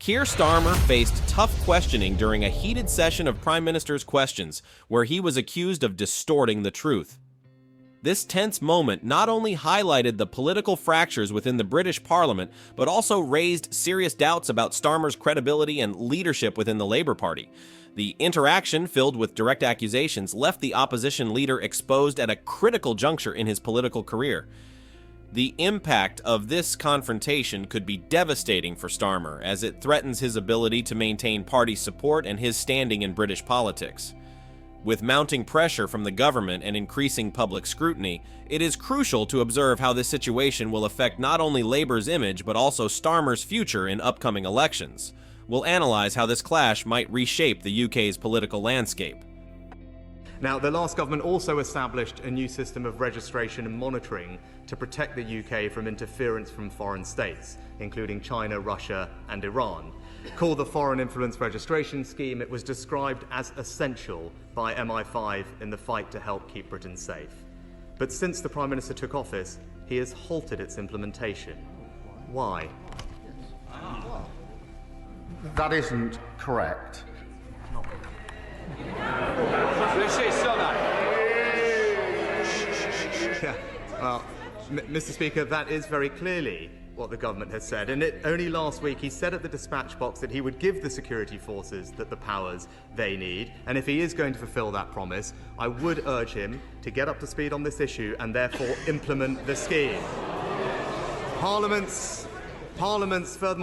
Keir Starmer faced tough questioning during a heated session of Prime Minister's questions, where he was accused of distorting the truth. This tense moment not only highlighted the political fractures within the British Parliament, but also raised serious doubts about Starmer's credibility and leadership within the Labour Party. The interaction, filled with direct accusations, left the opposition leader exposed at a critical juncture in his political career. The impact of this confrontation could be devastating for Starmer, as it threatens his ability to maintain party support and his standing in British politics. With mounting pressure from the government and increasing public scrutiny, it is crucial to observe how this situation will affect not only Labour's image but also Starmer's future in upcoming elections. We'll analyze how this clash might reshape the UK's political landscape. Now, the last government also established a new system of registration and monitoring to protect the UK from interference from foreign states, including China, Russia, and Iran. Called the Foreign Influence Registration Scheme, it was described as essential by MI5 in the fight to help keep Britain safe. But since the Prime Minister took office, he has halted its implementation. Why? That isn't correct. Yeah, well, Mr. Speaker, that is very clearly what the government has said. And only last week he said at the dispatch box that he would give the security forces the powers they need. And if he is going to fulfil that promise, I would urge him to get up to speed on this issue and therefore implement the scheme. Furthermore,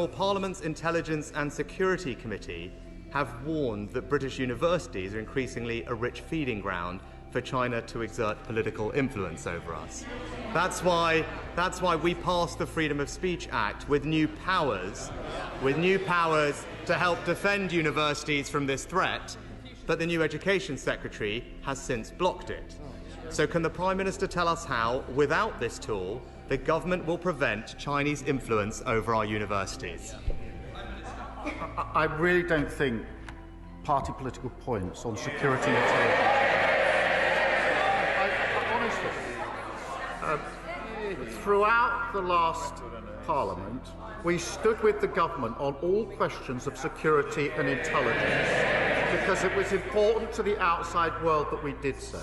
Parliament's Intelligence and Security Committee have warned that British universities are increasingly a rich feeding ground for China to exert political influence over us. That's why we passed the Freedom of Speech Act with new powers to help defend universities from this threat, but the new Education Secretary has since blocked it. So can the Prime Minister tell us how, without this tool, the government will prevent Chinese influence over our universities? I really don't think party political points on security and intelligence. Honestly, throughout the last Parliament, we stood with the government on all questions of security and intelligence because it was important to the outside world that we did so.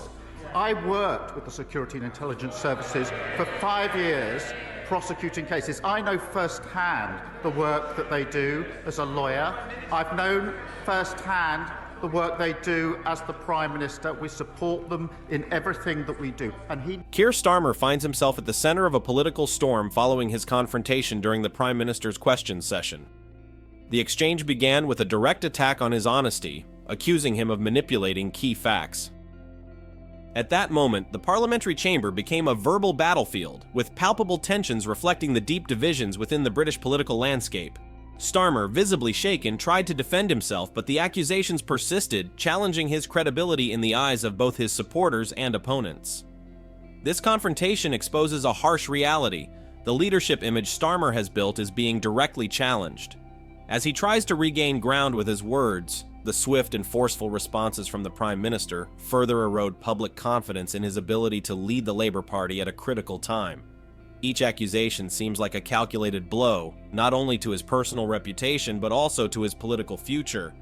I worked with the security and intelligence services for 5 years prosecuting cases. I know firsthand the work that they do as a lawyer. I've known firsthand the work they do as the Prime Minister. We support them in everything that we do. Keir Starmer finds himself at the center of a political storm following his confrontation during the Prime Minister's questions session. The exchange began with a direct attack on his honesty, accusing him of manipulating key facts. At that moment, the parliamentary chamber became a verbal battlefield, with palpable tensions reflecting the deep divisions within the British political landscape. Starmer, visibly shaken, tried to defend himself, but the accusations persisted, challenging his credibility in the eyes of both his supporters and opponents. This confrontation exposes a harsh reality. The leadership image Starmer has built is being directly challenged. As he tries to regain ground with his words, the swift and forceful responses from the Prime Minister further erode public confidence in his ability to lead the Labour Party at a critical time. Each accusation seems like a calculated blow, not only to his personal reputation but also to his political future.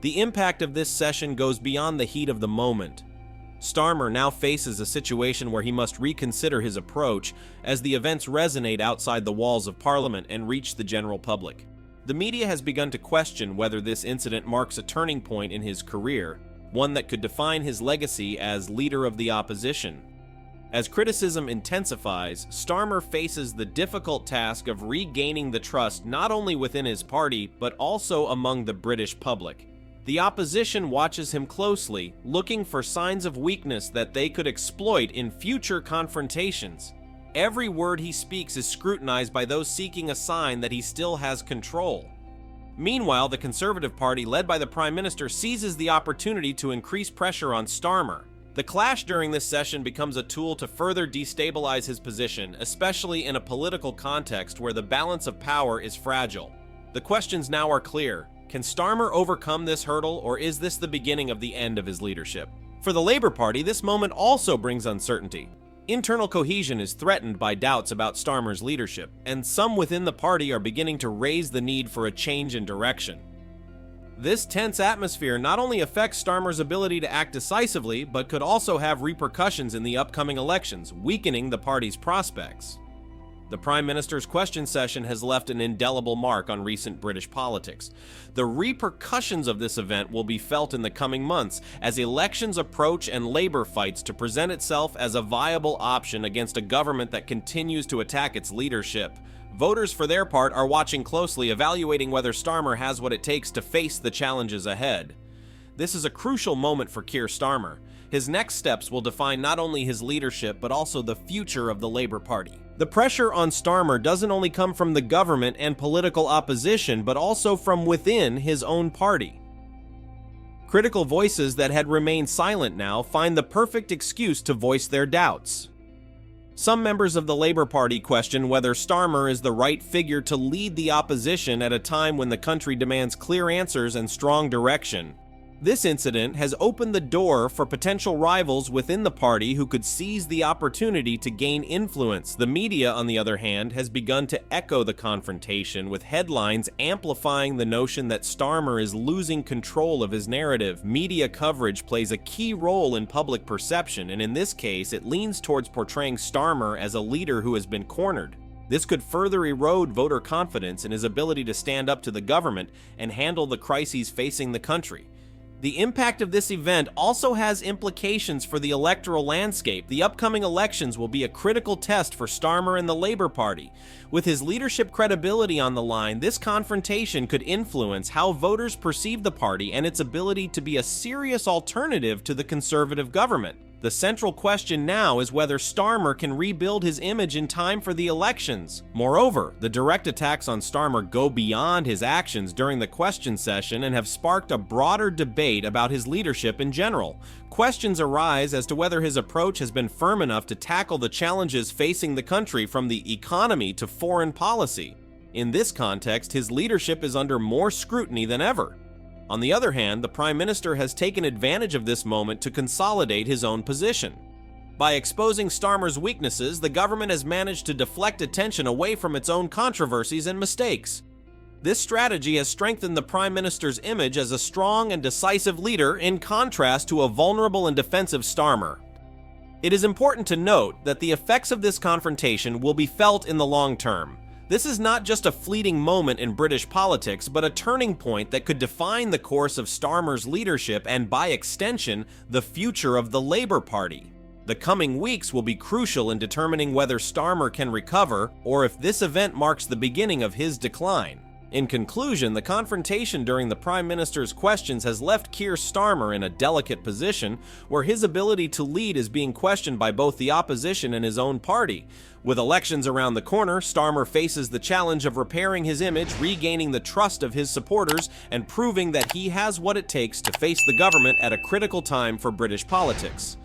The impact of this session goes beyond the heat of the moment. Starmer now faces a situation where he must reconsider his approach as the events resonate outside the walls of Parliament and reach the general public. The media has begun to question whether this incident marks a turning point in his career, one that could define his legacy as leader of the opposition. As criticism intensifies, Starmer faces the difficult task of regaining the trust not only within his party, but also among the British public. The opposition watches him closely, looking for signs of weakness that they could exploit in future confrontations. Every word he speaks is scrutinized by those seeking a sign that he still has control. Meanwhile, the Conservative Party, led by the Prime Minister, seizes the opportunity to increase pressure on Starmer. The clash during this session becomes a tool to further destabilize his position, especially in a political context where the balance of power is fragile. The questions now are clear. Can Starmer overcome this hurdle, or is this the beginning of the end of his leadership? For the Labour Party, this moment also brings uncertainty. Internal cohesion is threatened by doubts about Starmer's leadership, and some within the party are beginning to raise the need for a change in direction. This tense atmosphere not only affects Starmer's ability to act decisively, but could also have repercussions in the upcoming elections, weakening the party's prospects. The Prime Minister's question session has left an indelible mark on recent British politics. The repercussions of this event will be felt in the coming months as elections approach and Labour fights to present itself as a viable option against a government that continues to attack its leadership. Voters, for their part, are watching closely, evaluating whether Starmer has what it takes to face the challenges ahead. This is a crucial moment for Keir Starmer. His next steps will define not only his leadership, but also the future of the Labour Party. The pressure on Starmer doesn't only come from the government and political opposition, but also from within his own party. Critical voices that had remained silent now find the perfect excuse to voice their doubts. Some members of the Labour Party question whether Starmer is the right figure to lead the opposition at a time when the country demands clear answers and strong direction. This incident has opened the door for potential rivals within the party who could seize the opportunity to gain influence. The media, on the other hand, has begun to echo the confrontation, with headlines amplifying the notion that Starmer is losing control of his narrative. Media coverage plays a key role in public perception, and in this case, it leans towards portraying Starmer as a leader who has been cornered. This could further erode voter confidence in his ability to stand up to the government and handle the crises facing the country. The impact of this event also has implications for the electoral landscape. The upcoming elections will be a critical test for Starmer and the Labour Party. With his leadership credibility on the line, this confrontation could influence how voters perceive the party and its ability to be a serious alternative to the Conservative government. The central question now is whether Starmer can rebuild his image in time for the elections. Moreover, the direct attacks on Starmer go beyond his actions during the question session and have sparked a broader debate about his leadership in general. Questions arise as to whether his approach has been firm enough to tackle the challenges facing the country, from the economy to foreign policy. In this context, his leadership is under more scrutiny than ever. On the other hand, the Prime Minister has taken advantage of this moment to consolidate his own position. By exposing Starmer's weaknesses, the government has managed to deflect attention away from its own controversies and mistakes. This strategy has strengthened the Prime Minister's image as a strong and decisive leader, in contrast to a vulnerable and defensive Starmer. It is important to note that the effects of this confrontation will be felt in the long term. This is not just a fleeting moment in British politics, but a turning point that could define the course of Starmer's leadership and, by extension, the future of the Labour Party. The coming weeks will be crucial in determining whether Starmer can recover, or if this event marks the beginning of his decline. In conclusion, the confrontation during the Prime Minister's questions has left Keir Starmer in a delicate position, where his ability to lead is being questioned by both the opposition and his own party. With elections around the corner, Starmer faces the challenge of repairing his image, regaining the trust of his supporters, and proving that he has what it takes to face the government at a critical time for British politics.